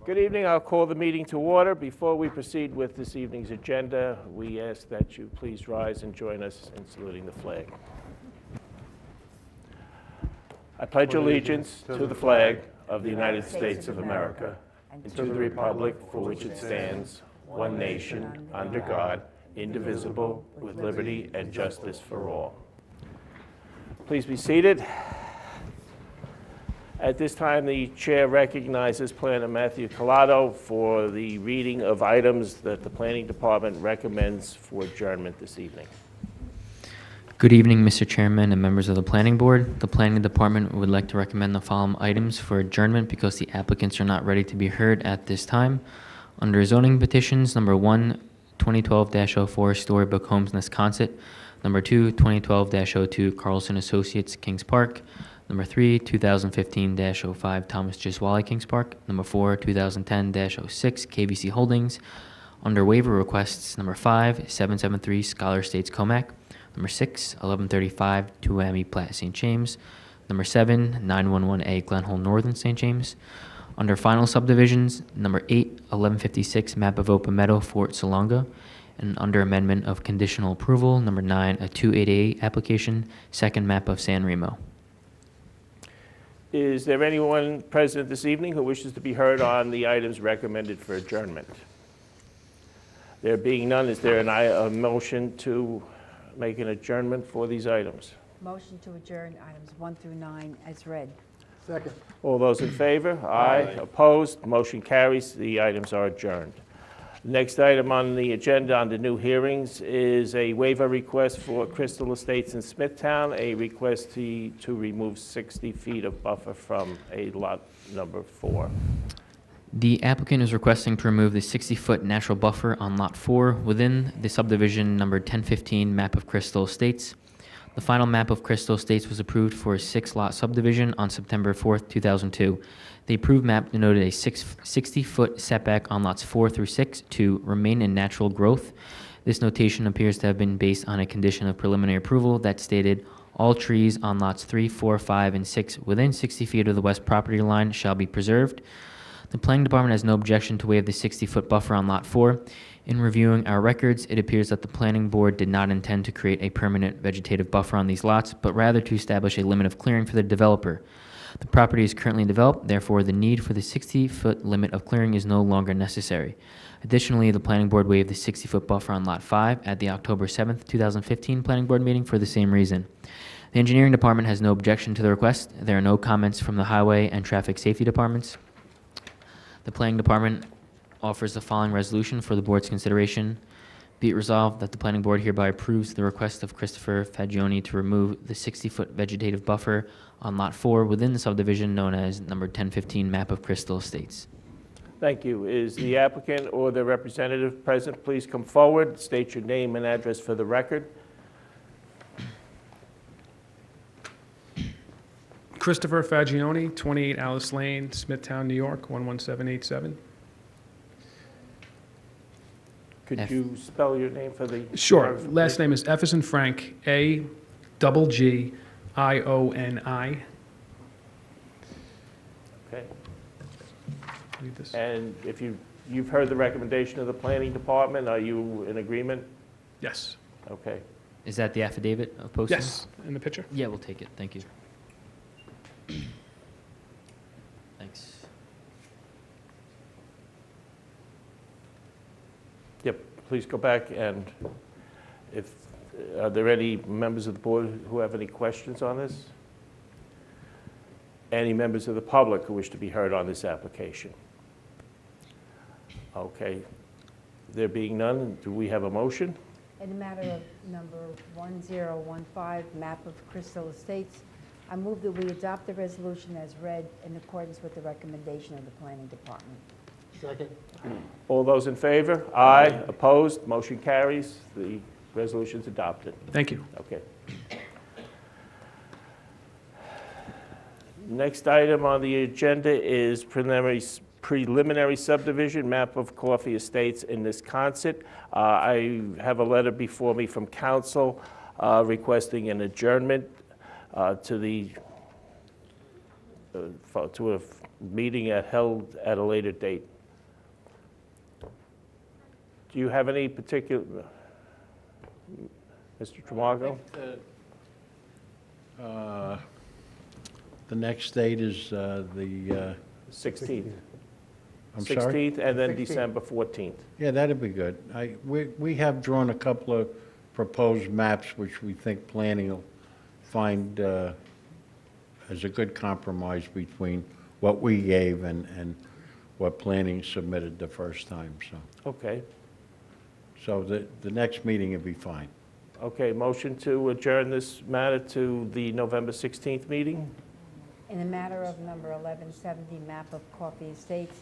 Good evening. I'll call the meeting to order. Before we proceed with this evening's agenda, we ask that you please rise and join us in saluting the flag. I pledge allegiance to the flag of the United States of America and to the republic for which it stands, one nation, under God, indivisible, with liberty and justice for all. Please be seated. At this time, the chair recognizes Planner Matthew Collado for the reading of items that the Planning Department recommends for adjournment this evening. Good evening, Mr. Chairman and members of the Planning Board. The Planning Department would like to recommend the following items for adjournment because the applicants are not ready to be heard at this time. Under zoning petitions, number 1, 2012-04 Storybook Homes Nesconset. Number 2, 2012-02 Carlson Associates Kings Park. Number 3, 2015-05 Thomas Giswali Kings Park. Number 4, 2010-06 KVC Holdings. Under waiver requests, number 5, 773 Scholar Estates Comac. Number 6, 1135 Tuami Platte St. James. Number 7, 911A Glenholm Northern St. James. Under final subdivisions, number 8, 1156 Map of Open Meadow Fort Salonga. And under amendment of conditional approval, number 9, a 288 application, second map of San Remo. Is there anyone present this evening who wishes to be heard on the items recommended for adjournment? There being none, is there a motion to make an adjournment for these items? Motion to adjourn items 1 through 9 as read. Second. All those in favor? Aye. Opposed? Motion carries. The items are adjourned. Next item on the agenda under new hearings is a waiver request for Crystal Estates in Smithtown, a request to remove 60 feet of buffer from a lot number 4. The applicant is requesting to remove the 60-foot natural buffer on Lot 4 within the subdivision number 1015 map of Crystal Estates. The final map of Crystal Estates was approved for a 6-lot subdivision on September 4th, 2002. The approved map denoted a 60-foot setback on lots 4 through 6 to remain in natural growth. This notation appears to have been based on a condition of preliminary approval that stated all trees on lots 3, 4, 5, and 6 within 60 feet of the west property line shall be preserved. The Planning Department has no objection to waive the 60-foot buffer on Lot 4. In reviewing our records, it appears that the Planning Board did not intend to create a permanent vegetative buffer on these lots, but rather to establish a limit of clearing for the developer. The property is currently developed, therefore the need for the 60-foot limit of clearing is no longer necessary. Additionally, the Planning Board waived the 60-foot buffer on Lot 5 at the October 7th, 2015 Planning Board meeting for the same reason. The Engineering Department has no objection to the request. There are no comments from the Highway and Traffic Safety Departments. The Planning Department offers the following resolution for the Board's consideration. Be it resolved that the Planning Board hereby approves the request of Christopher Fagioni to remove the 60-foot vegetative buffer on Lot 4 within the subdivision known as number 1015 map of Crystal Estates. Thank you. Is the applicant or the representative present? Please come forward, state your name and address for the record. Christopher Fagioni, 28 Alice Lane, Smithtown, New York, 11787. Could you spell your name for the... Sure. Last name is F as in Frank, A-G-G-I-O-N-I. Okay. Read this. And if you've heard the recommendation of the Planning Department, are you in agreement? Yes. Okay. Is that the affidavit of posting? Yes. In the picture? Yeah, we'll take it. Thank you. Thanks. Yep, please go back, and if are there any members of the board who have any questions on this? Any members of the public who wish to be heard on this application? Okay, there being none, do we have a motion? In the matter of number 1015, map of Crystal Estates, I move that we adopt the resolution as read in accordance with the recommendation of the Planning Department. Second. All those in favor? Aye. Opposed? Motion carries. The resolution's adopted. Thank you. Okay. Next item on the agenda is preliminary subdivision map of Coffee Estates in Nesconset. I have a letter before me from council requesting an adjournment to a meeting held at a later date. Do you have any particular, Mr. Tramargo? The next date is the, 16th. I'm sorry? 16th, and then 16th. December 14th. Yeah, that'd be good. We have drawn a couple of proposed maps which we think planning will find as a good compromise between what we gave and what planning submitted the first time, so. Okay. So the next meeting will be fine. Okay, motion to adjourn this matter to the November 16th meeting? In the matter of number 1170, map of Coffee Estates,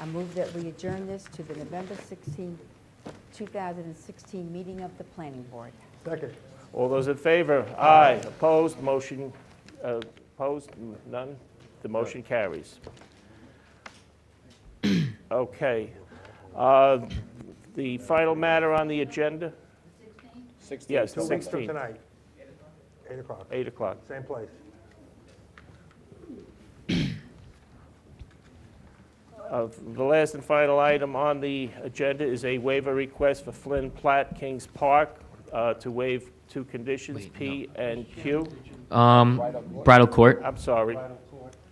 I move that we adjourn this to the November 16, 2016 meeting of the Planning Board. Second. All those in favor? Aye. Opposed? Motion, opposed? None? The motion carries. Okay. The final matter on the agenda? 16th? Yes, 2 weeks from 16th, tonight, 8 o'clock, 8 o'clock. same place. The last and final item on the agenda is a waiver request for Flynn Platt Kings Park to waive two conditions, Wait, P and Q. Bridal court. I'm sorry,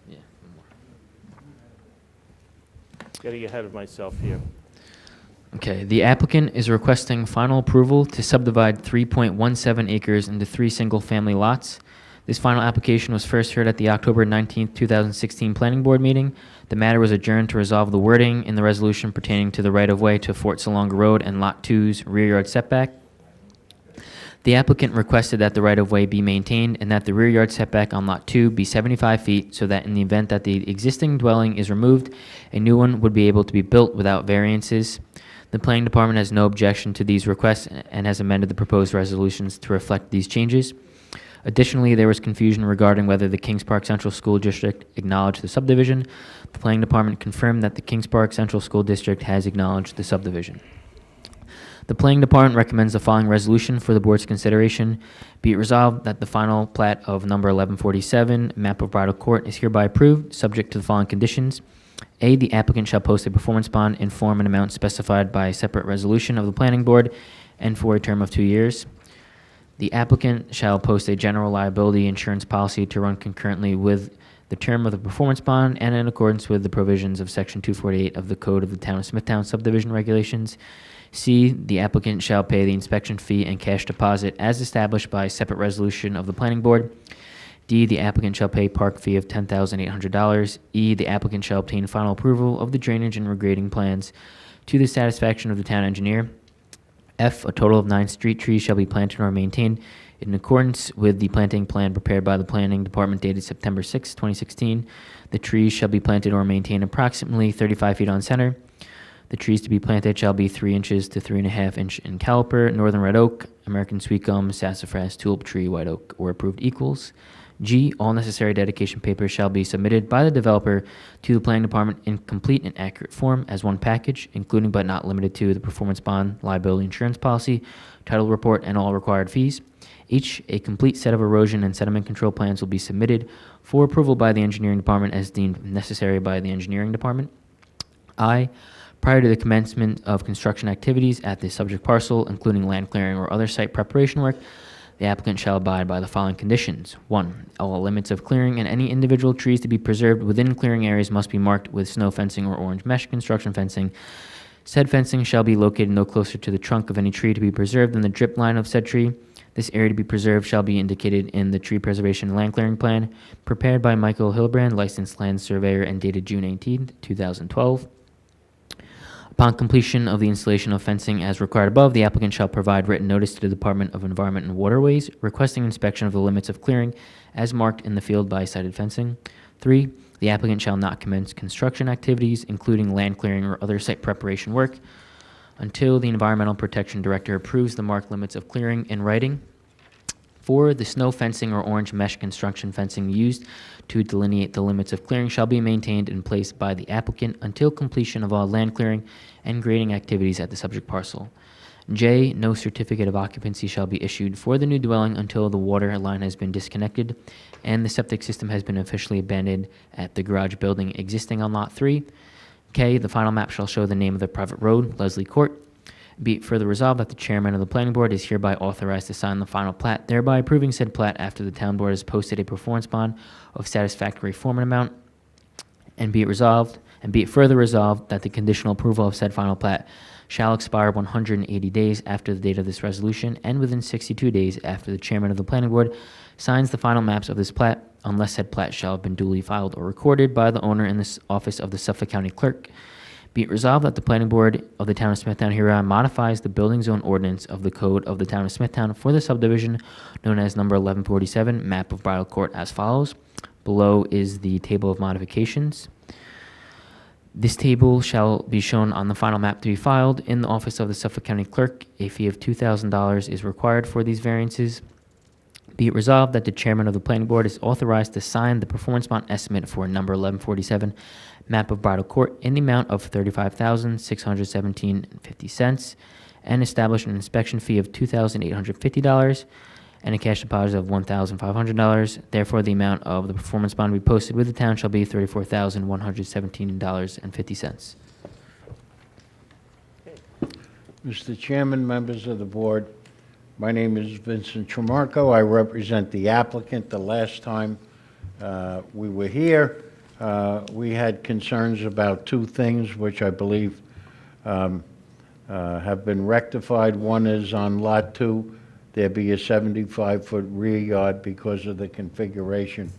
Yeah. getting ahead of myself here. Okay, the applicant is requesting final approval to subdivide 3.17 acres into 3 single-family lots. This final application was first heard at the October 19th, 2016 Planning Board meeting. The matter was adjourned to resolve the wording in the resolution pertaining to the right-of-way to Fort Salonga Road and Lot 2's rear yard setback. The applicant requested that the right-of-way be maintained and that the rear yard setback on Lot 2 be 75 feet so that in the event that the existing dwelling is removed, a new one would be able to be built without variances. The Planning Department has no objection to these requests and has amended the proposed resolutions to reflect these changes. Additionally, there was confusion regarding whether the Kings Park Central School District acknowledged the subdivision. The Planning Department confirmed that the Kings Park Central School District has acknowledged the subdivision. The Planning Department recommends the following resolution for the board's consideration. Be it resolved that the final plat of number 1147, map of Bridal Court, is hereby approved, subject to the following conditions. A, the applicant shall post a performance bond in form and amount specified by a separate resolution of the Planning Board and for a term of 2 years. The applicant shall post a general liability insurance policy to run concurrently with the term of the performance bond and in accordance with the provisions of Section 248 of the Code of the Town of Smithtown Subdivision Regulations. C, the applicant shall pay the inspection fee and cash deposit as established by a separate resolution of the Planning Board. D, the applicant shall pay park fee of $10,800. E, the applicant shall obtain final approval of the drainage and regrading plans to the satisfaction of the town engineer. F, a total of 9 street trees shall be planted or maintained in accordance with the planting plan prepared by the Planning Department dated September 6, 2016. The trees shall be planted or maintained approximately 35 feet on center. The trees to be planted shall be 3 inches to 3.5 inch in caliper, northern red oak, American sweet gum, sassafras, tulip tree, white oak, or approved equals. G, all necessary dedication papers shall be submitted by the developer to the Planning Department in complete and accurate form as one package, including but not limited to the performance bond, liability insurance policy, title report, and all required fees. H, a complete set of erosion and sediment control plans will be submitted for approval by the Engineering Department as deemed necessary by the Engineering Department. I, prior to the commencement of construction activities at the subject parcel, including land clearing or other site preparation work, the applicant shall abide by the following conditions. 1, all limits of clearing and any individual trees to be preserved within clearing areas must be marked with snow fencing or orange mesh construction fencing. Said fencing shall be located no closer to the trunk of any tree to be preserved than the drip line of said tree. This area to be preserved shall be indicated in the tree preservation and land clearing plan prepared by Michael Hillebrand, licensed land surveyor, and dated June 18, 2012. Upon completion of the installation of fencing as required above, the applicant shall provide written notice to the Department of Environment and Waterways requesting inspection of the limits of clearing as marked in the field by cited fencing. 3, the applicant shall not commence construction activities, including land clearing or other site preparation work, until the Environmental Protection Director approves the marked limits of clearing in writing. 4, the snow fencing or orange mesh construction fencing used to delineate the limits of clearing shall be maintained in place by the applicant until completion of all land clearing and grading activities at the subject parcel. J, no certificate of occupancy shall be issued for the new dwelling until the water line has been disconnected and the septic system has been officially abandoned at the garage building existing on Lot 3. K, the final map shall show the name of the private road, Leslie Court. Be it further resolved that the chairman of the planning board is hereby authorized to sign the final plat, thereby approving said plat after the town board has posted a performance bond of satisfactory form and amount. And be it further resolved that the conditional approval of said final plat shall expire 180 days after the date of this resolution and within 62 days after the chairman of the planning board signs the final maps of this plat, unless said plat shall have been duly filed or recorded by the owner in the office of the Suffolk County Clerk. Be it resolved that the planning board of the town of Smithtown hereby modifies the building zone ordinance of the code of the town of Smithtown for the subdivision known as number 1147, map of Bridal Court as follows. Below is the table of modifications. This table shall be shown on the final map to be filed in the office of the Suffolk County Clerk. A fee of $2,000 is required for these variances. Be it resolved that the chairman of the planning board is authorized to sign the performance bond estimate for number 1147, map of Bridal Court, in the amount of $35,617.50 and establish an inspection fee of $2,850 and a cash deposit of $1,500. Therefore, the amount of the performance bond to be posted with the town shall be $34,117.50. Mr. Chairman, members of the board, my name is Vincent Tremarco. I represent the applicant. The last time we were here, we had concerns about two things, which I believe have been rectified. One is on Lot 2, there be a 75-foot rear yard because of the configuration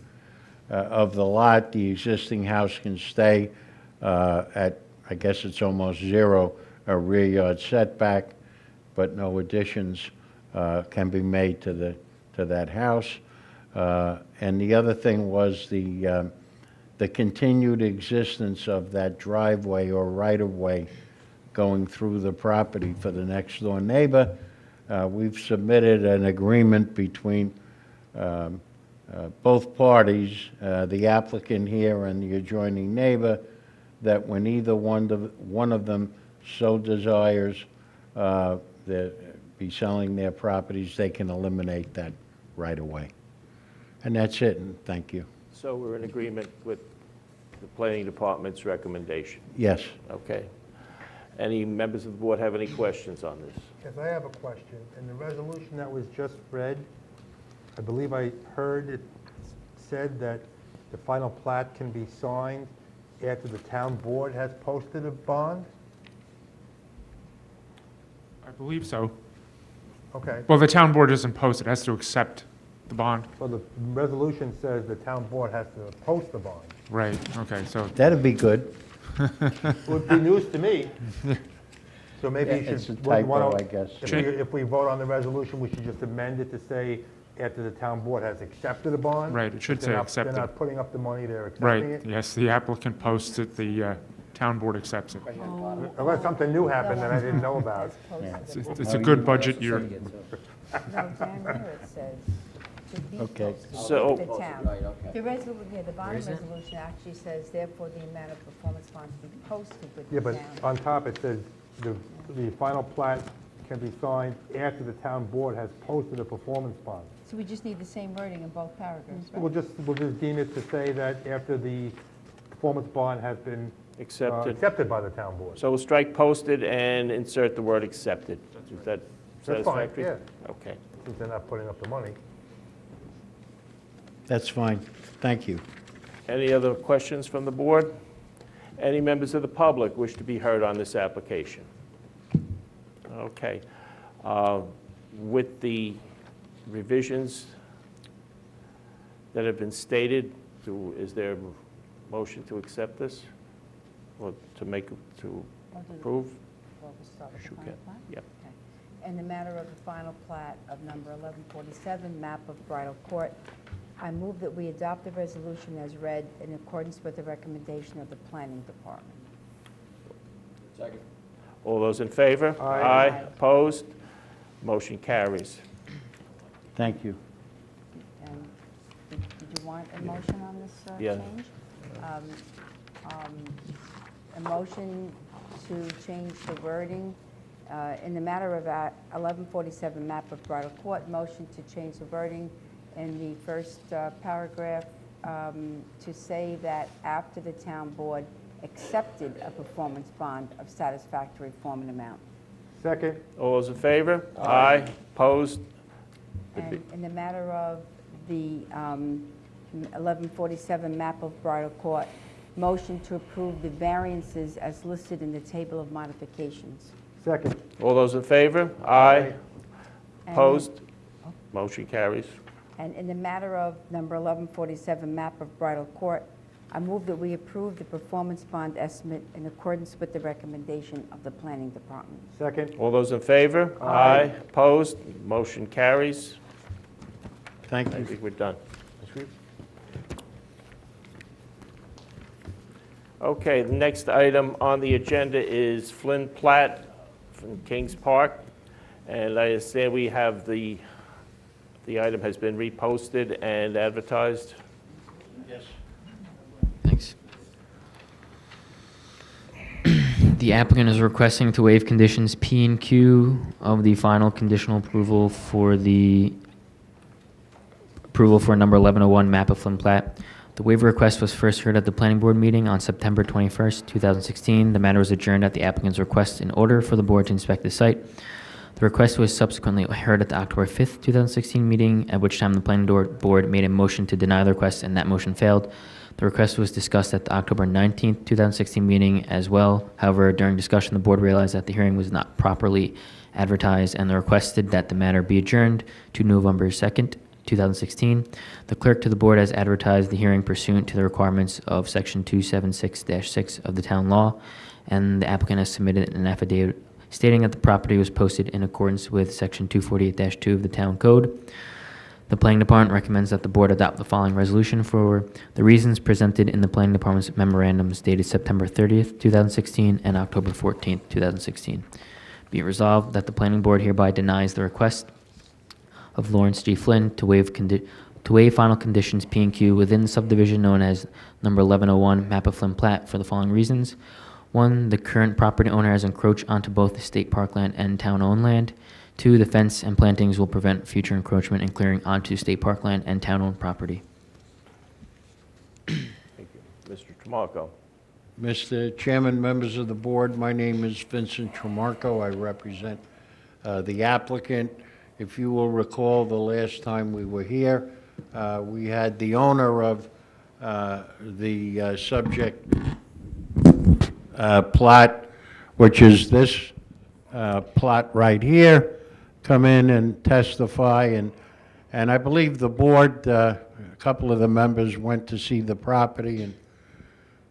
of the lot. The existing house can stay at, I guess it's almost zero, a rear yard setback, but no additions can be made to that house. And the other thing was the continued existence of that driveway or right-of-way going through the property for the next door neighbor. We've submitted an agreement between both parties, the applicant here and the adjoining neighbor, that when either one of them so desires be selling their properties, they can eliminate that right away. And that's it, and thank you. So we're in agreement with the planning department's recommendation? Yes. Okay. Any members of the board have any questions on this? Yes, I have a question. In the resolution that was just read, I believe I heard it said that the final plat can be signed after the town board has posted a bond? I believe so. Okay. Well, the town board doesn't post it, it has to accept the bond. So the resolution says the town board has to post the bond. Right, okay, so, That'd be good. Would be news to me. So maybe you should. It's a typo, I guess. If we vote on the resolution, we should just amend it to say after the town board has accepted a bond? right, it should say They're accepted. not putting up the money, they're Right, accepting it? yes, the applicant posts it, the town board accepts it. Unless something new happened that I didn't know about. It's a good budget year. No, down here it says, to be Okay. posted So- with the town. The resolution, yeah, the bond resolution actually says, therefore, the amount of performance bonds to be posted with Yeah, the but town. on top it says the final plat can be signed after the town board has posted a performance bond. So we just need the same wording in both paragraphs, right? We'll just deem it to say that after the performance bond has been Accepted. accepted by the town board. So we'll strike posted and insert the word accepted. Is that That's fine, satisfactory? yeah, Okay. since they're not putting up the money. That's fine. Thank you. Any other questions from the board? Any members of the public wish to be heard on this application? Okay. With the revisions that have been stated, is there a motion to accept this? Or to approve? Well, we'll start with the Sure final can. plat? Yep. Okay. In the matter of the final plat of number 1147, map of Bridal Court, I move that we adopt the resolution as read in accordance with the recommendation of the planning department. All those in favor? Aye. Aye. Opposed? Motion carries. Thank you. And did you want a motion on this Yeah. change? A motion to change the wording in the matter of 1147 map of Bridal Court, motion to change the wording in the first paragraph to say that after the town board accepted a performance bond of satisfactory form and amount. Second. All those in favor? Aye. Opposed? And in the matter of the 1147 map of Bridal Court, motion to approve the variances as listed in the table of modifications. Second. All those in favor? Aye. And- Opposed? Motion carries. And in the matter of number 1147 map of Bridal Court, I move that we approve the performance bond estimate in accordance with the recommendation of the Planning Department. Second. All those in favor? Aye. Opposed? Motion carries. Thank I you. think we're done. Okay, the next item on the agenda is Flynn Platt from Kings Park. And I understand we have the item has been reposted and advertised. Yes. Thanks. The applicant is requesting to waive conditions P and Q of the final conditional approval for number 1101 map of Flynn Plat. The waiver request was first heard at the planning board meeting on September 21st, 2016. The matter was adjourned at the applicant's request in order for the board to inspect the site. The request was subsequently heard at the October 5th, 2016 meeting, at which time the planning board made a motion to deny the request, and that motion failed. The request was discussed at the October 19th, 2016 meeting as well. However, during discussion, the board realized that the hearing was not properly advertised, and requested that the matter be adjourned to November 2nd, 2016. The clerk to the board has advertised the hearing pursuant to the requirements of Section 276-6 of the town law, and the applicant has submitted an affidavit stating that the property was posted in accordance with Section 248-2 of the town code. The planning department recommends that the board adopt the following resolution for the reasons presented in the planning department's memorandums dated September 30th, 2016 and October 14th, 2016. Be it resolved that the planning board hereby denies the request of Lawrence G. Flynn to waive final conditions P and Q within the subdivision known as number 1101 map of Flynn Plat for the following reasons. 1, the current property owner has encroached onto both the state parkland and town-owned land. 2, the fence and plantings will prevent future encroachment and clearing onto state parkland and town-owned property. Thank you. Mr. Tramarko. Mr. Chairman, members of the board, my name is Vincent Tramarko. I represent the applicant. If you will recall, the last time we were here, we had the owner of the subject plot, which is this plot right here, come in and testify. And I believe the board, a couple of the members went to see the property,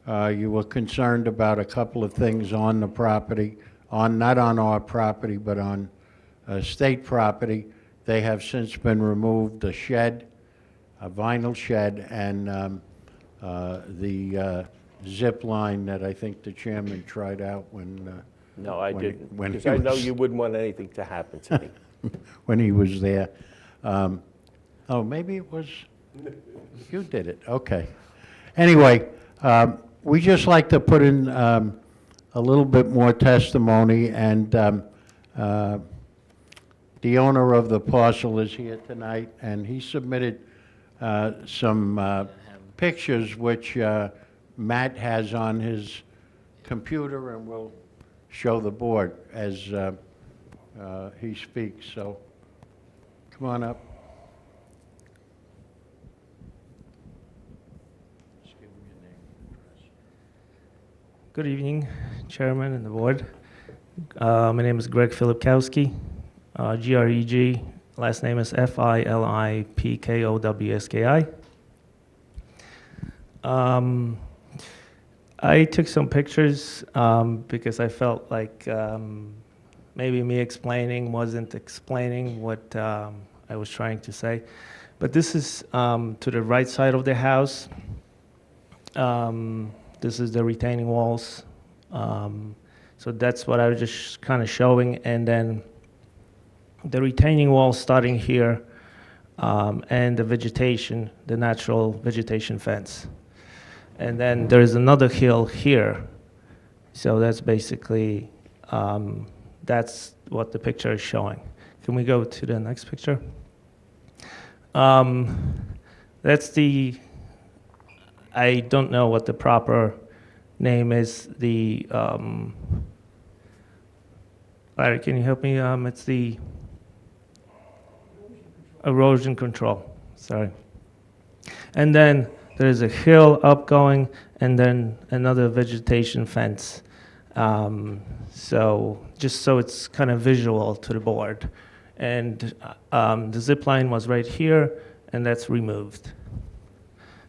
and you were concerned about a couple of things on the property, not on our property, but on state property. They have since been removed, a shed, a vinyl shed, and the zip line that I think the chairman tried out when No, I when didn't, when because he I know was- you wouldn't want anything to happen to me. when he was there. Oh, maybe it was, you did it, okay. Anyway, we just like to put in a little bit more testimony, and the owner of the parcel is here tonight, and he submitted some pictures which Matt has on his computer and will show the board as he speaks. So come on up. Just give him your name and address. Good evening, Chairman and the board. My name is Greg Phillipkowski, G-R-E-G. Last name is F-I-L-I-P-K-O-W-S-K-I. I took some pictures because I felt like maybe me explaining wasn't explaining what I was trying to say. But this is to the right side of the house. This is the retaining walls. So that's what I was just kind of showing. And then the retaining wall starting here and the vegetation, the natural vegetation fence. And then there is another hill here. So that's basically, that's what the picture is showing. Can we go to the next picture? That's the, I don't know what the proper name is, the Larry, can you help me? It's the erosion control, sorry. And then there's a hill upgoing, and then another vegetation fence. So just so it's kind of visual to the board. And the zip line was right here, and that's removed.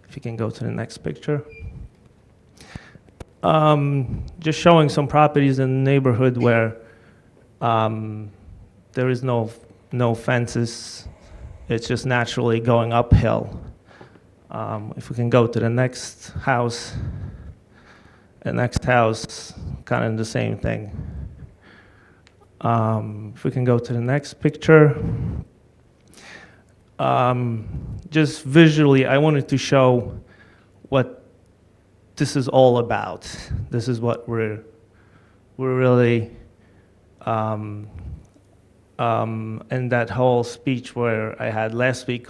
If you can go to the next picture. Just showing some properties in the neighborhood where there is no fences. It's just naturally going uphill. If we can go to the next house, kind of the same thing. If we can go to the next picture. Just visually, I wanted to show what this is all about. This is what we're really, in that whole speech where I had last week,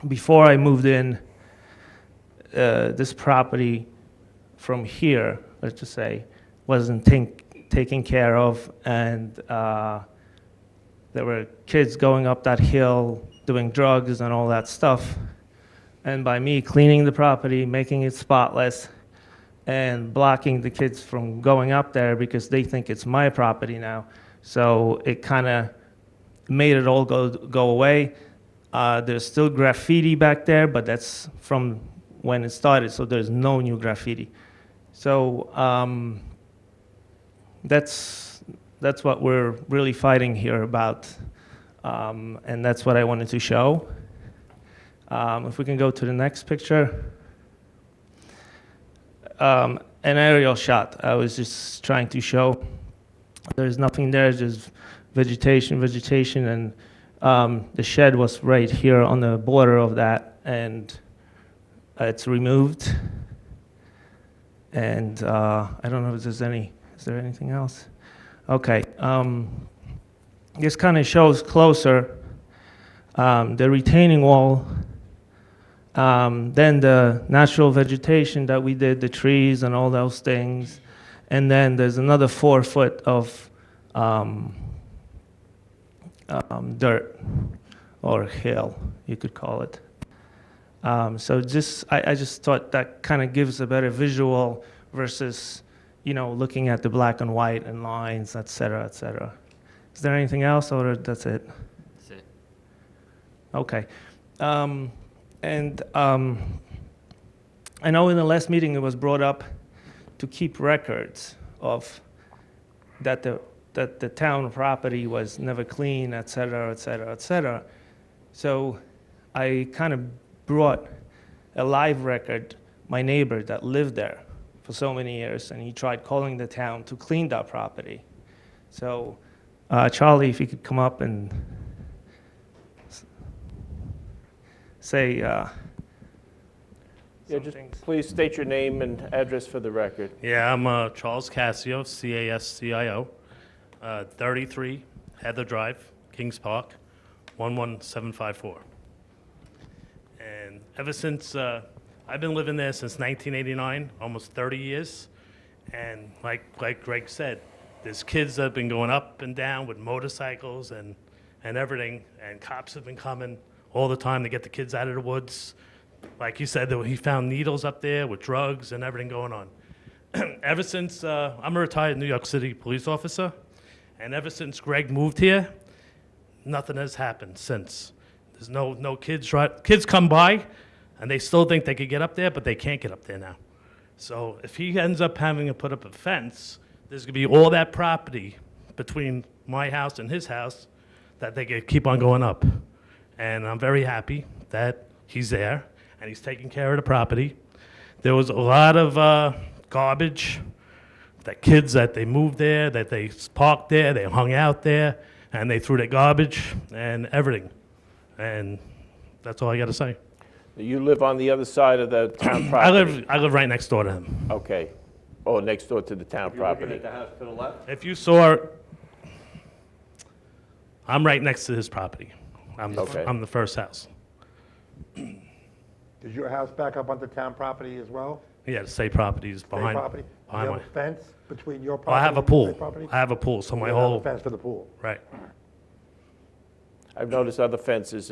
before I moved in, this property from here, let's just say, wasn't taken care of, and there were kids going up that hill, doing drugs and all that stuff. And by me cleaning the property, making it spotless, and blocking the kids from going up there because they think it's my property now. So it kind of made it all go away. There's still graffiti back there, but that's from when it started, so there's no new graffiti. So that's what we're really fighting here about, and that's what I wanted to show. If we can go to the next picture. An aerial shot. I was just trying to show there's nothing there, just vegetation, and the shed was right here on the border of that, and it's removed. And I don't know if is there anything else? Okay, this kind of shows closer the retaining wall, then the natural vegetation that we did, the trees and all those things, and then there's another 4 foot of dirt or hill, you could call it. So I just thought that kind of gives a better visual versus, looking at the black and white and lines, et cetera, et cetera. Is there anything else, or that's it? That's it. Okay. I know in the last meeting it was brought up to keep records of that the town property was never clean, et cetera, et cetera, et cetera. So I kind of brought a live record, my neighbor that lived there for so many years, and he tried calling the town to clean that property. So Charlie, if you could come up and say some just things. please state your name and address for the record. Yeah, I'm Charles Cascio, Cascio, 33 Heather Drive, Kings Park, 11754. And ever since, I've been living there since 1989, almost 30 years. And like Greg said, there's kids that have been going up and down with motorcycles and everything, and cops have been coming all the time to get the kids out of the woods. Like you said, he found needles up there with drugs and everything going on. Ever since, I'm a retired New York City police officer, and ever since Greg moved here, nothing has happened since. There's no kids. Kids come by, and they still think they could get up there, but they can't get up there now. So if he ends up having to put up a fence, there's going to be all that property between my house and his house that they could keep on going up. And I'm very happy that he's there, and he's taking care of the property. There was a lot of garbage, that kids that they moved there, that they parked there, they hung out there, and they threw their garbage and everything. And that's all I got to say. You live on the other side of the town property? I live right next door to him. Okay. Oh, next door to the town property. house to the left? If you saw, I'm right next to his property. Okay. I'm the first house. Is your house back up onto town property as well? Yeah, the state properties State behind. property? Do you behind have my. a fence between your Well, property I have a and the pool. state property? I have a pool, so my You don't have a whole, fence for the pool? right. I've noticed other fences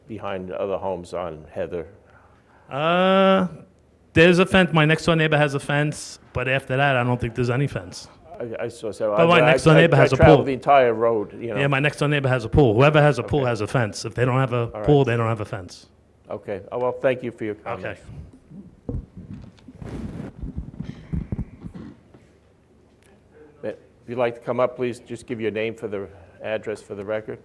behind other homes on Heather. There's a fence, my next door neighbor has a fence, but after that, I don't think there's any fence. I saw so. But my next door neighbor has a I traveled pool. the entire road, you know. Yeah, my next door neighbor has a pool. Whoever has a pool Okay. has a fence. If they don't have a right. pool, they don't have a fence. Okay, oh, well, thank you for your Okay. comments. If you'd like to come up, please just give your name for the address for the record.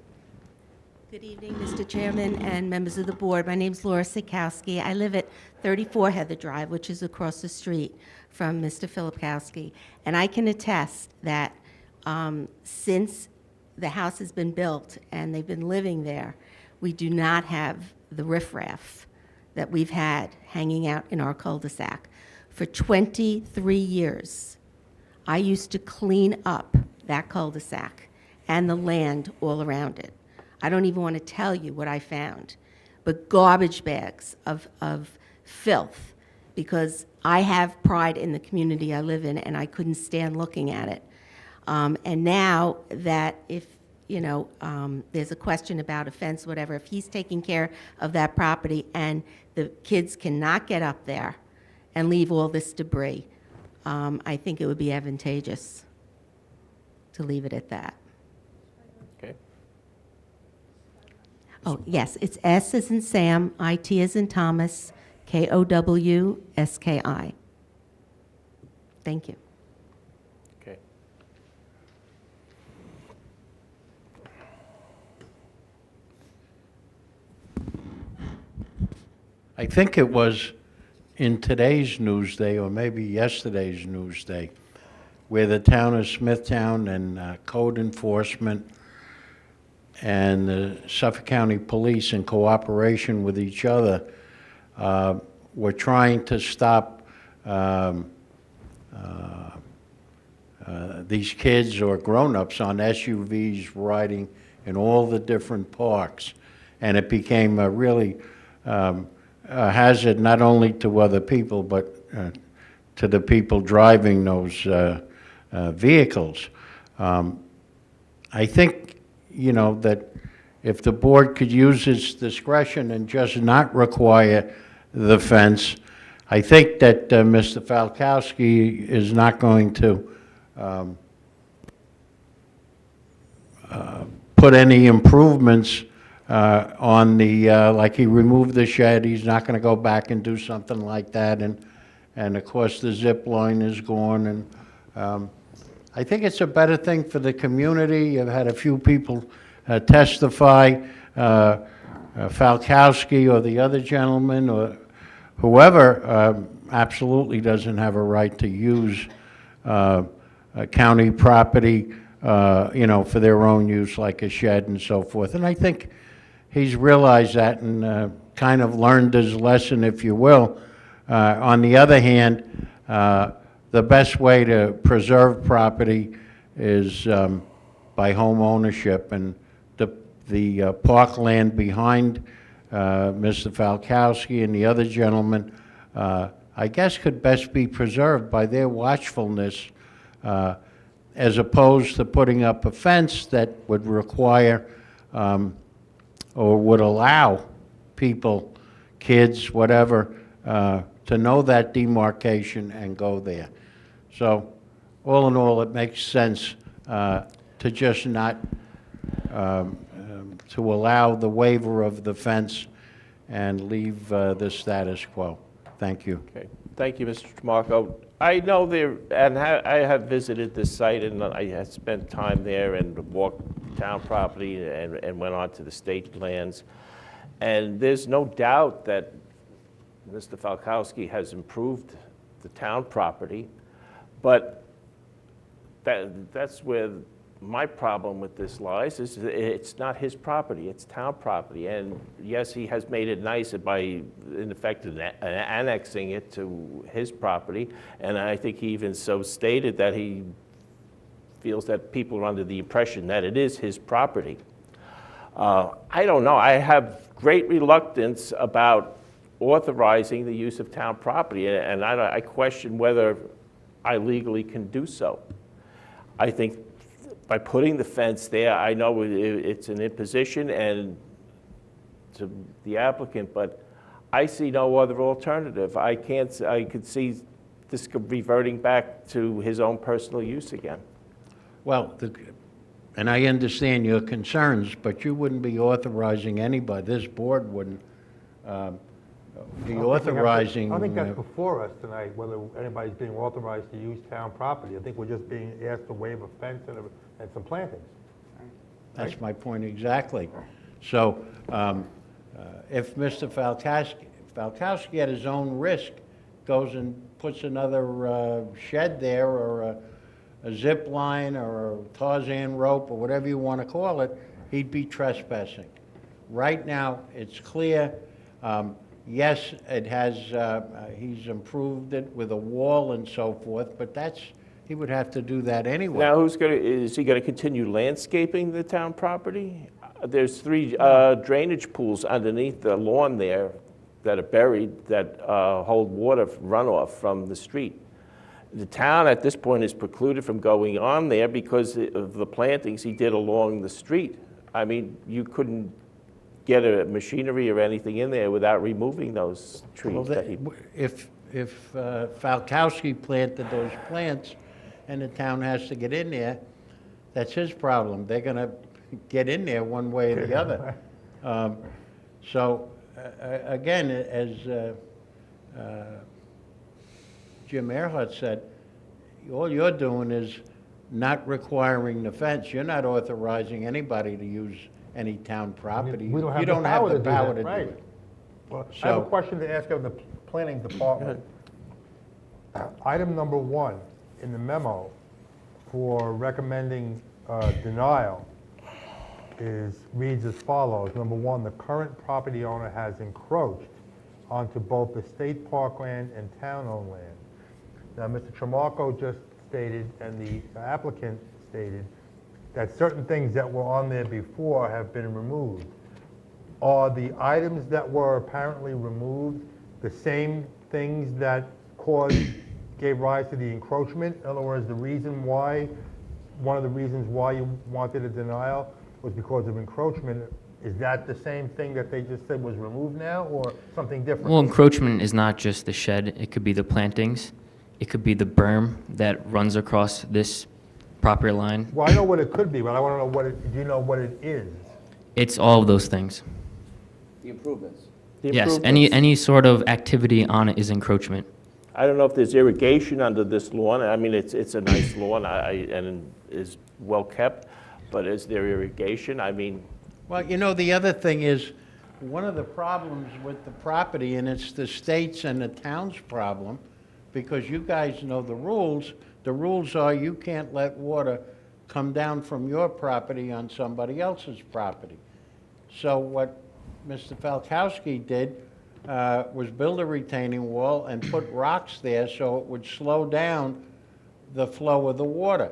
Good evening, Mr. Chairman and members of the board. My name's Laura Sakowski. I live at 34 Heather Drive, which is across the street from Mr. Phillipkowski. And I can attest that since the house has been built and they've been living there, we do not have the riffraff that we've had hanging out in our cul-de-sac. For 23 years, I used to clean up that cul-de-sac and the land all around it. I don't even want to tell you what I found, but garbage bags of filth, because I have pride in the community I live in, and I couldn't stand looking at it. And now that if, you know, there's a question about a fence, whatever, if he's taking care of that property and the kids cannot get up there and leave all this debris, I think it would be advantageous to leave it at that. Okay. Oh, yes, it's S as in Sam, I-T as in Thomas, Kowski. Thank you. Okay. I think it was in today's Newsday, or maybe yesterday's Newsday, where the town of Smithtown and code enforcement and the Suffolk County Police, in cooperation with each other, were trying to stop these kids or grown-ups on SUVs riding in all the different parks. And it became a really a hazard not only to other people, but to the people driving those vehicles. I think, you know, that if the board could use its discretion and just not require the fence, I think that Mr. Phillipkowski is not going to put any improvements on the, like he removed the shed, he's not going to go back and do something like that, and of course the zip line is gone, and I think it's a better thing for the community. I've had a few people testify, Falkowski or the other gentleman or whoever absolutely doesn't have a right to use county property, you know, for their own use, like a shed and so forth. And I think he's realized that and kind of learned his lesson, if you will. On the other hand, the best way to preserve property is by home ownership, and the parkland behind Mr. Falkowski and the other gentleman, I guess could best be preserved by their watchfulness, as opposed to putting up a fence that would require or would allow people, kids, whatever, to know that demarcation and go there. So all in all, it makes sense to just not, to allow the waiver of the fence and leave the status quo. Thank you. Okay, thank you, Mr. Tramarko. I know there, and I have visited this site, and I have spent time there and walked town property and went on to the state lands. And there's no doubt that Mr. Falkowski has improved the town property, but that's where my problem with this lies, is it's not his property, it's town property. And yes, he has made it nice by, in effect, annexing it to his property. And I think he even so stated that he feels that people are under the impression that it is his property. I don't know, I have great reluctance about authorizing the use of town property, and I question whether I legally can do so. I think by putting the fence there, I know it's an imposition and to the applicant, but I see no other alternative. I could see this reverting back to his own personal use again. Well, and I understand your concerns, but you wouldn't be authorizing anybody, this board wouldn't be authorizing. I don't think that's before us tonight, whether anybody's being authorized to use town property. I think we're just being asked to waive a fence and some plantings. That's my point exactly. So if Mr. Phillipkowski at his own risk goes and puts another shed there or a zip line or a Tarzan rope or whatever you want to call it, he'd be trespassing. Right now, it's clear. Yes, it has, he's improved it with a wall and so forth, but he would have to do that anyway. Now, is he gonna continue landscaping the town property? There's 3 drainage pools underneath the lawn there that are buried that hold water runoff from the street. The town at this point is precluded from going on there because of the plantings he did along the street. I mean, you couldn't get a machinery or anything in there without removing those trees. Well, that he... if Phillipkowski planted those plants and the town has to get in there, that's his problem. They're going to get in there one way or the other. So, again, as Jim Earhart said, all you're doing is not requiring the fence. You're not authorizing anybody to use any town property. We don't have you the don't power have the to do power that, to right. do it. Well, I have a So- question to ask of the planning department. Item number 1 in the memo for recommending denial reads as follows. Number 1, the current property owner has encroached onto both the state parkland and town-owned land. Now, Mr. Tramarko just stated, and the applicant stated, that certain things that were on there before have been removed. Are the items that were apparently removed the same things that gave rise to the encroachment? In other words, one of the reasons why you wanted a denial was because of encroachment. Is that the same thing that they just said was removed now, or something different? Well, encroachment is not just the shed. It could be the plantings. It could be the berm that runs across this property line. Well, I know what it could be, but I want to know do you know what it is? It's all of those things. The improvements. Yes, any sort of activity on it is encroachment. I don't know if there's irrigation under this lawn. I mean, it's a nice lawn and is well kept, but is there irrigation? I mean... Well, you know, the other thing is, one of the problems with the property, and it's the state's and the town's problem, because you guys know the rules. The rules are you can't let water come down from your property on somebody else's property. So what Mr. Phillipkowski did was build a retaining wall and put rocks there so it would slow down the flow of the water.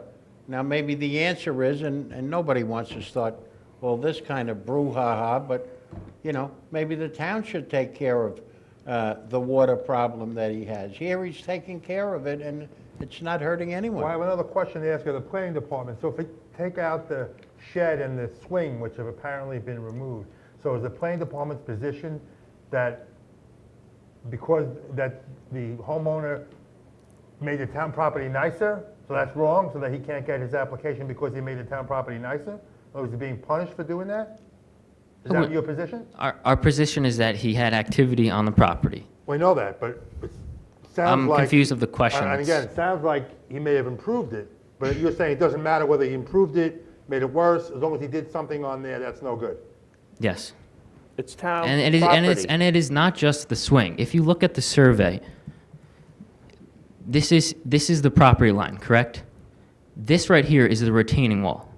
Now, maybe the answer is, and nobody wants to start, well, this kind of brouhaha, but, you know, maybe the town should take care of the water problem that he has. Here he's taking care of it, and it's not hurting anyone. Well, I have another question to ask of the planning department. So if we take out the shed and the swing, which have apparently been removed, so is the planning department's position that because that the homeowner made the town property nicer, so that's wrong, so that he can't get his application because he made the town property nicer? Or is he being punished for doing that? Is that your position? Our position is that he had activity on the property. We know that, but it sounds I'm like... confused of the question. And again, it sounds like he may have improved it, but you're saying it doesn't matter whether he improved it, made it worse, as long as he did something on there, that's no good. Yes. It's town And it is, property. and it is not just the swing. If you look at the survey, this is the property line, correct? This right here is the retaining wall.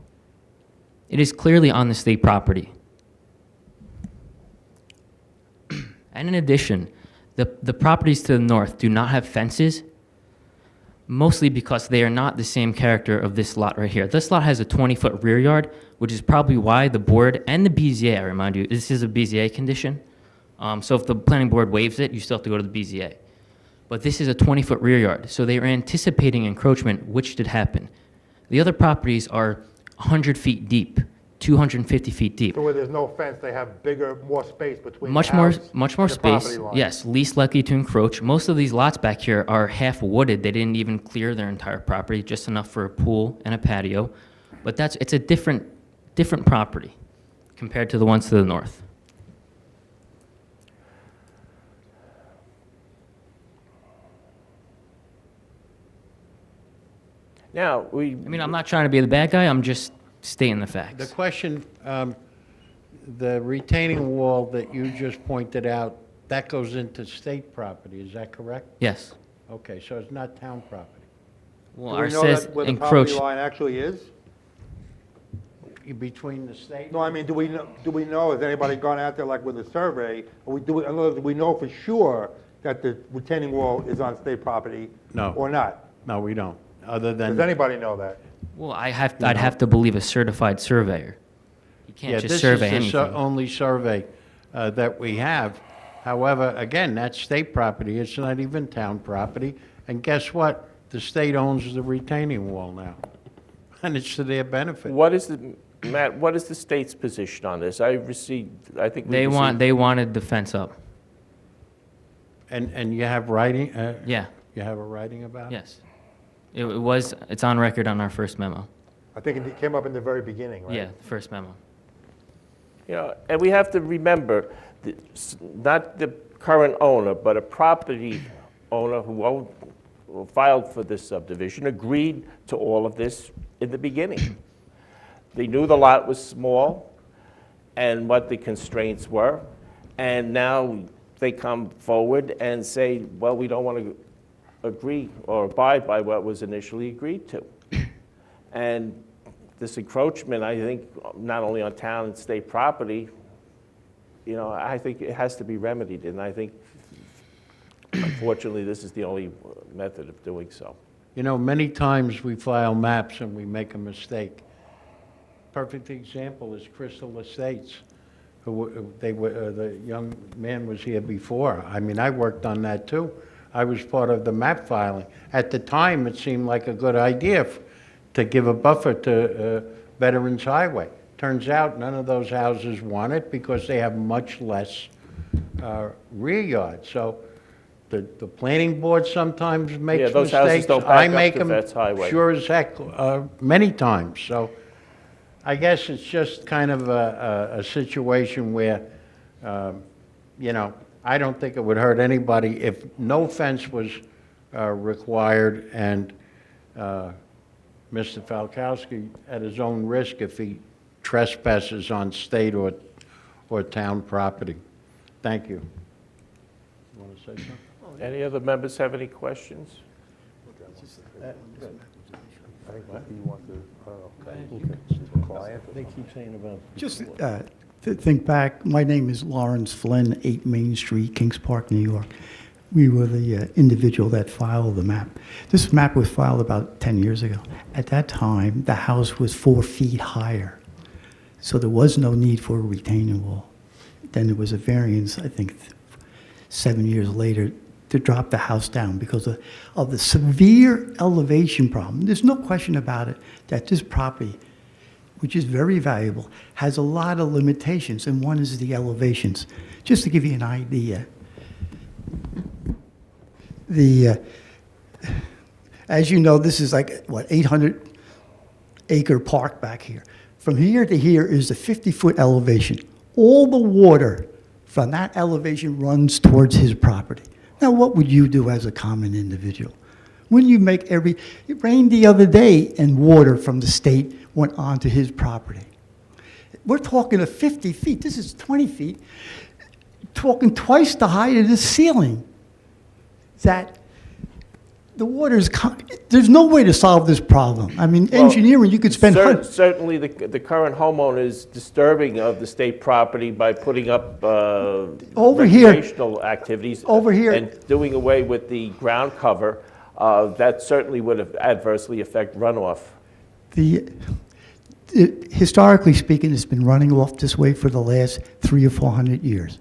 It is clearly on the state property. And in addition, the properties to the north do not have fences, mostly because they are not the same character of this lot right here. This lot has a 20-foot rear yard, which is probably why the board and the BZA, I remind you, this is a BZA condition, So if the planning board waives it, you still have to go to the BZA. But this is a 20-foot rear yard, so they are anticipating encroachment, which did happen. The other properties are 100 feet deep, 250 feet deep. So where there's no fence, they have more space between the Much more house space, and the property line. yes, least likely to encroach. Most of these lots back here are half wooded. They didn't even clear their entire property, just enough for a pool and a patio. But it's a different property compared to the ones to the north. Now, I mean, I'm not trying to be the bad guy, I'm just stating the facts. The question, the retaining wall that you just pointed out, that goes into state property, is that correct? Yes. Okay, so it's not town property. Well, Do we ours know says that where the encroach. property line actually is? Between the state? No, I mean, do we know, has anybody gone out there like with a survey? Or in other words, do we know for sure that the retaining wall is on state property? No. Or not? No, we don't, other Does than, anybody know that? Well, I'd have to believe a certified surveyor. You yeah, can't this just is survey the anything. only survey that we have. However, again, that's state property, it's not even town property. And guess what? The state owns the retaining wall now, and it's to their benefit. Matt, what is the state's position on this? I think we They received. wanted the fence up. And you have writing? Yeah, You have a writing about it? yes. It's on record on our first memo. I think it came up in the very beginning, right? Yeah, the first memo. You know, and we have to remember, not the current owner, but a property owner who filed for this subdivision agreed to all of this in the beginning. They knew the lot was small and what the constraints were, and now they come forward and say, well, we don't want to agree or abide by what was initially agreed to. And this encroachment, I think, not only on town and state property, you know, I think it has to be remedied, and I think, unfortunately, this is the only method of doing so. You know, many times we file maps and we make a mistake. Perfect example is Crystal Estates. The young man was here before. I mean, I worked on that too. I was part of the map filing. At the time, it seemed like a good idea to give a buffer to Veterans Highway. Turns out none of those houses want it because they have much less rear yard. So the planning board sometimes makes Yeah, those houses mistakes. don't back I up make to them Vets Highway. sure as heck many times. So I guess it's just kind of a situation where, you know, I don't think it would hurt anybody if no fence was required and Mr. Phillipkowski, at his own risk, if he trespasses on state or town property. Thank you. You want to say something? Any other members have any questions? I think he wants to, client. They keep saying about. Just to think back, my name is Lawrence Flynn, 8 Main Street, Kings Park, New York. We were the individual that filed the map. This map was filed about 10 years ago. At that time, the house was 4 feet higher, so there was no need for a retaining wall. Then there was a variance, I think, 7 years later, to drop the house down because of the severe elevation problem. There's no question about it that this property, which is very valuable, has a lot of limitations, and one is the elevations. Just to give you an idea, as you know, this is like, what, 800-acre park back here. From here to here is a 50-foot elevation. All the water from that elevation runs towards his property. Now, what would you do as a common individual? Wouldn't you make it rained the other day and water from the state went onto his property? We're talking of 50 feet. This is 20 feet. Talking twice the height of the ceiling. That the water's, there's no way to solve this problem. I mean, Well, engineering, you could spend hundreds. Certainly, the current homeowner is disturbing of the state property by putting up Over here. recreational activities. Over here. And doing away with the ground cover. That certainly would have adversely affect runoff. Historically speaking, it's been running off this way for the last 300 or 400 years.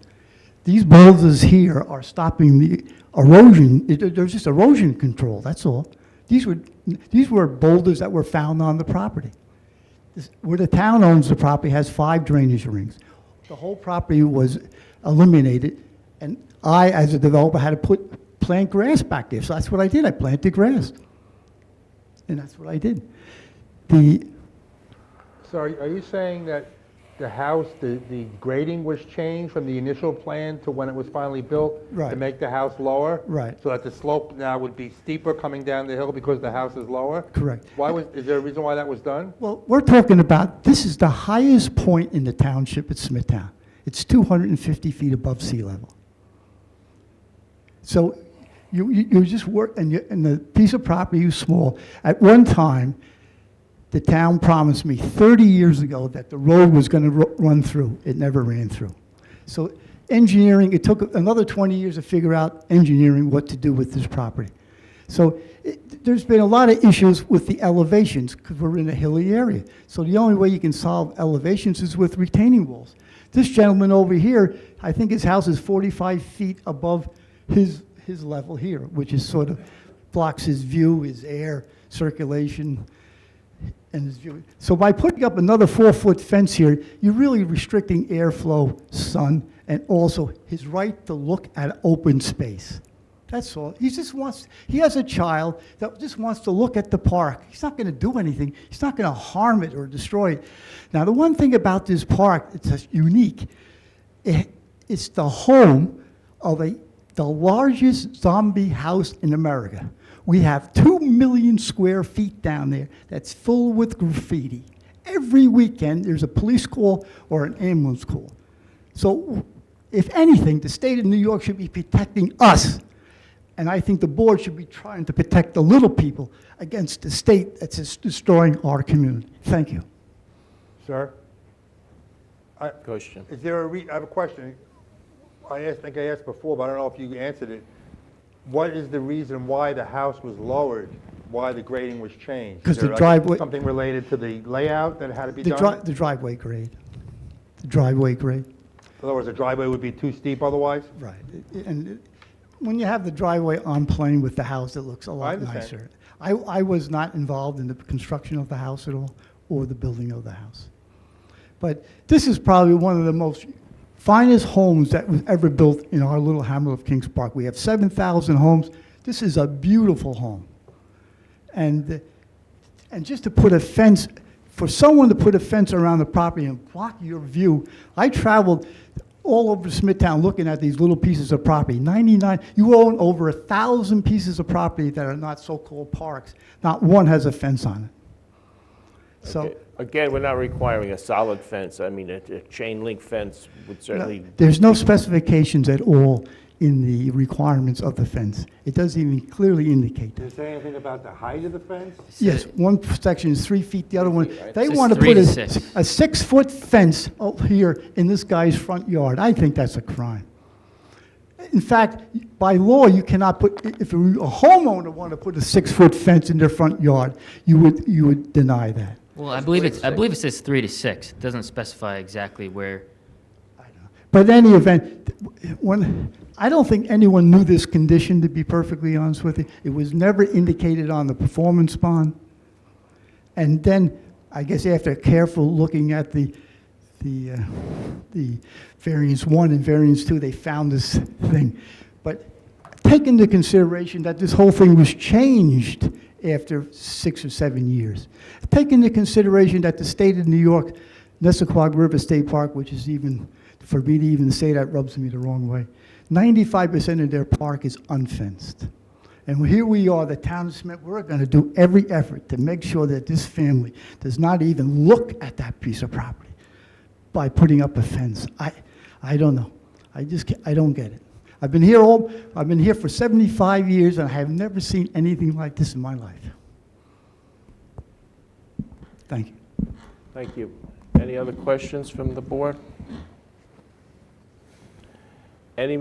These boulders here are stopping the erosion. There's just erosion control, that's all. These were boulders that were found on the property. Where the town owns the property has 5 drainage rings. The whole property was eliminated, and I, as a developer, had to plant grass back there. So that's what I did. I planted grass. And that's what I did. So are you saying that the house, the grading was changed from the initial plan to when it was finally built? Right. To make the house lower? Right. So that the slope now would be steeper coming down the hill because the house is lower? Correct. Is there a reason why that was done? Well, we're talking about, this is the highest point in the township at Smithtown. It's 250 feet above sea level. So you just work, and the piece of property is small. At one time, the town promised me 30 years ago that the road was going to run through. It never ran through. So engineering, it took another 20 years to figure out engineering what to do with this property. So there's been a lot of issues with the elevations because we're in a hilly area. So the only way you can solve elevations is with retaining walls. This gentleman over here, I think his house is 45 feet above his level here, which is sort of blocks his view, his air circulation, and his view. So by putting up another 4-foot fence here, you're really restricting airflow, sun, and also his right to look at open space. That's all. He has a child that just wants to look at the park. He's not going to do anything. He's not going to harm it or destroy it. Now, the one thing about this park, it's unique. It's the home of the largest zombie house in America. We have 2 million square feet down there that's full with graffiti. Every weekend, there's a police call or an ambulance call. So, if anything, the state of New York should be protecting us. And I think the board should be trying to protect the little people against the state that's just destroying our community. Thank you. Sir? Question. I have a question. I think I asked before, but I don't know if you answered it. What is the reason why the house was lowered, why the grading was changed? Because Is there the driveway... something related to the layout that had to be done? The driveway grade. The driveway grade. In other words, the driveway would be too steep otherwise? Right. And when you have the driveway on plane with the house, it looks a lot nicer. I was not involved in the construction of the house at all, or the building of the house. But this is probably one of the most finest homes that was ever built in our little hamlet of Kings Park. We have 7,000 homes. This is a beautiful home. And just to put a fence, for someone to put a fence around the property and block your view, I traveled all over Smithtown looking at these little pieces of property. You own over 1,000 pieces of property that are not so-called parks. Not one has a fence on it. So. Okay. Again, we're not requiring a solid fence. I mean, a chain link fence would certainly... No, there's no specifications at all in the requirements of the fence. It doesn't even clearly indicate that. Does it say anything about the height of the fence? Yes, one section is 3 feet, the other one, right? they It says want to 3 put to a 6. 6-foot fence up here in this guy's front yard. I think that's a crime. In fact, by law, you cannot put, if a homeowner wanted to put a 6-foot fence in their front yard, you would deny that. Well, I believe it says 3 to 6. It doesn't specify exactly where. I know. But in any event, I don't think anyone knew this condition, to be perfectly honest with you. It was never indicated on the performance bond. And then, I guess after careful looking at the variance 1 and variance 2, they found this thing. But take into consideration that this whole thing was changed after 6 or 7 years. Take into consideration that the state of New York, Nesquequock River State Park, which is even, for me to even say that rubs me the wrong way, 95% of their park is unfenced. And here we are, the town of Smith, we're going to do every effort to make sure that this family does not even look at that piece of property by putting up a fence. I don't know. I don't get it. I've been here for 75 years, and I have never seen anything like this in my life. Thank you. Thank you. Any other questions from the board? Any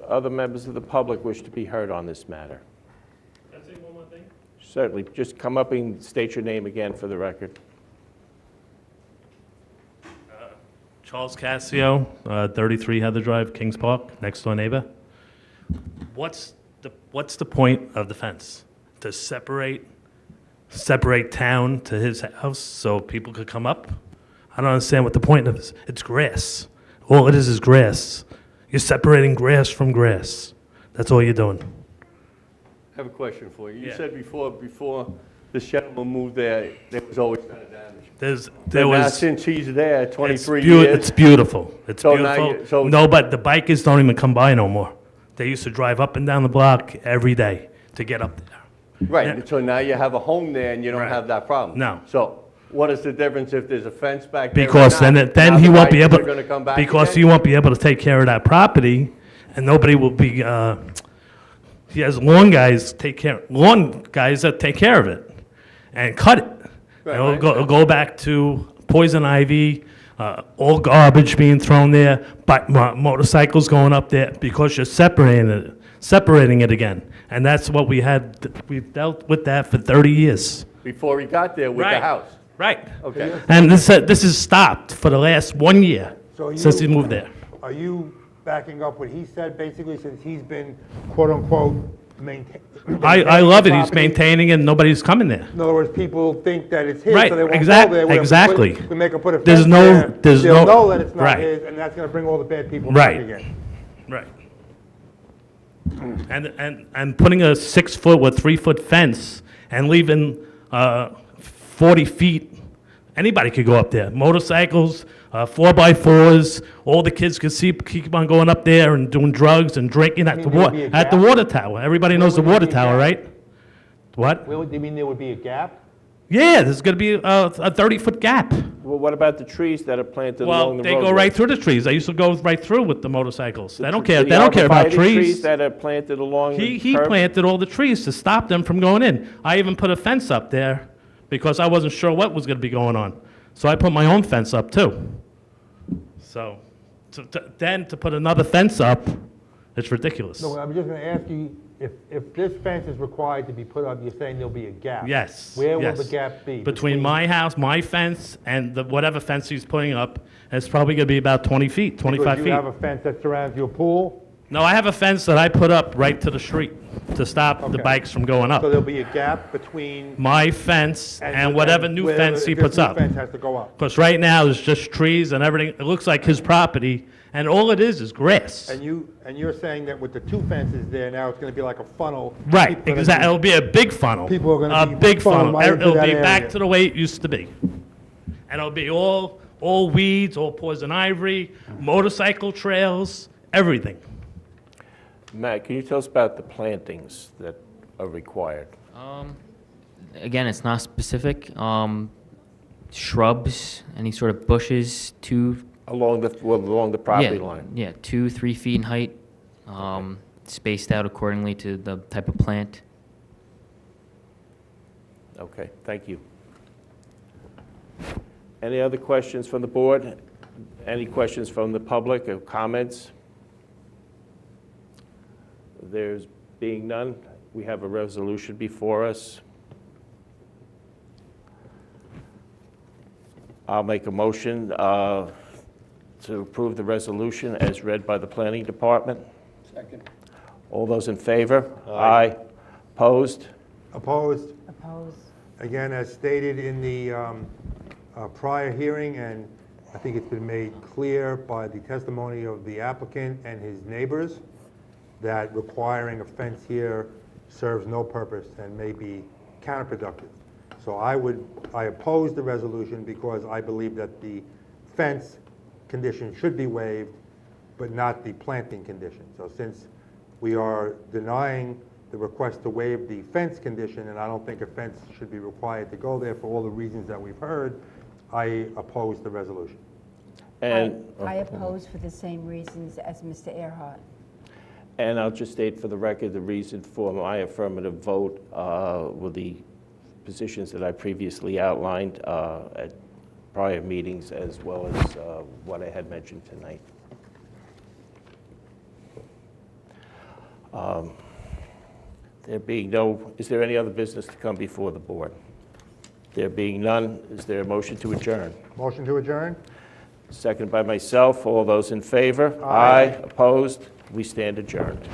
other members of the public wish to be heard on this matter? Can I say one more thing? Certainly. Just come up and state your name again for the record. Charles Cascio, 33 Heather Drive, Kings Park, next door neighbor. What's the point of the fence? To separate town to his house so people could come up? I don't understand what the point of this. It's grass. All it is grass. You're separating grass from grass. That's all you're doing. I have a question for you. You Yeah. said before this gentleman moved there was always kind of damage. There But now was. since he's there, 23 It's years. beautiful. It's So now beautiful. you- so- No, but the bikers don't even come by no more. They used to drive up and down the block every day to get up there. Right, Yeah. so now you have a home there and you don't Right. have that problem. No. So what is the difference if there's a fence back there or Because not? then Now he the won't be bikers able, are gonna come back because again? he won't be able to take care of that property, and nobody will be, he has lawn guys that take care of it and cut it. Right, And right. it'll go back to poison ivy, all garbage being thrown there, but motorcycles going up there because you're separating it again. And that's what we've dealt with that for 30 years. Before he got there with the Right. house. Right. Okay. And this is stopped for the last 1 year So since he you- moved there. Are you backing up what he said, basically, since he's been, quote-unquote, maintaining? I love it. He's maintaining it, and nobody's coming there. In other words, people think that it's his, Right, so they won't go exact- there. We have to exactly. We make him put a There's fence no- there. there's They'll no- know that it's not right. his, and that's gonna bring all the bad people back Right. again. Right. And putting a 6-foot or 3-foot fence and leaving 40 feet, anybody could go up there. Motorcycles, 4x4s, all the kids could keep on going up there and doing drugs and drinking at You the mean there'd be a at the gap? water tower. Everybody Where knows the would there water be a tower, gap? right? What? Where would, you mean there would be a gap? Yeah, there's going to be a 30-foot gap. Well, what about the trees that are planted Well, along the they roadway? go right through the trees. They used to go right through with the motorcycles. They don't care. The They don't care about arborvitae trees. that are planted along the He curb? planted all the trees to stop them from going in. I even put a fence up there because I wasn't sure what was going to be going on. So I put my own fence up too. So then to put another fence up, it's ridiculous. No, I'm just gonna ask you, if this fence is required to be put up, you're saying there'll be a gap? Yes. Where will yes. the gap be? Between my house, my fence, and whatever fence he's putting up, it's probably going to be about 20 feet, 25 Because you feet. have a fence that surrounds your pool, No, I have a fence that I put up right to the street to stop the Okay. bikes from going up. so there'll be a gap between. My fence and whatever new whatever- fence he this puts new up. fence has to go up. Because right now, there's just trees and everything. It looks like his property, and all it is grass. And you're saying that with the two fences there now, it's gonna be like a funnel. Right, People are gonna exactly. be- It'll be a big funnel. People are gonna be A big funneling funnel. right into It'll that be back area. to the way it used to be. And it'll be all weeds, all poison ivy, motorcycle trails, everything. Matt, can you tell us about the plantings that are required? Again, it's not specific. Shrubs, any sort of bushes, Along the property line? Yeah, 2-3 feet in height, spaced out accordingly to the type of plant. Okay, thank you. Any other questions from the board? Any questions from the public or comments? There's being none, we have a resolution before us. I'll make a motion to approve the resolution as read by the planning department. Second. All those in favor? Aye. Opposed? Opposed? Opposed? Again, as stated in the prior hearing, and I think it's been made clear by the testimony of the applicant and his neighbors, that requiring a fence here serves no purpose and may be counterproductive. So I oppose the resolution because I believe that the fence condition should be waived, but not the planting condition. So since we are denying the request to waive the fence condition, and I don't think a fence should be required to go there for all the reasons that we've heard, I oppose the resolution. And I oppose for the same reasons as Mr. Earhart. And I'll just state for the record, the reason for my affirmative vote were the positions that I previously outlined at prior meetings, as well as what I had mentioned tonight. There being no, is there any other business to come before the board? There being none, is there a motion to adjourn? Motion to adjourn? Second by myself. All those in favor? Aye. Opposed? We stand adjourned.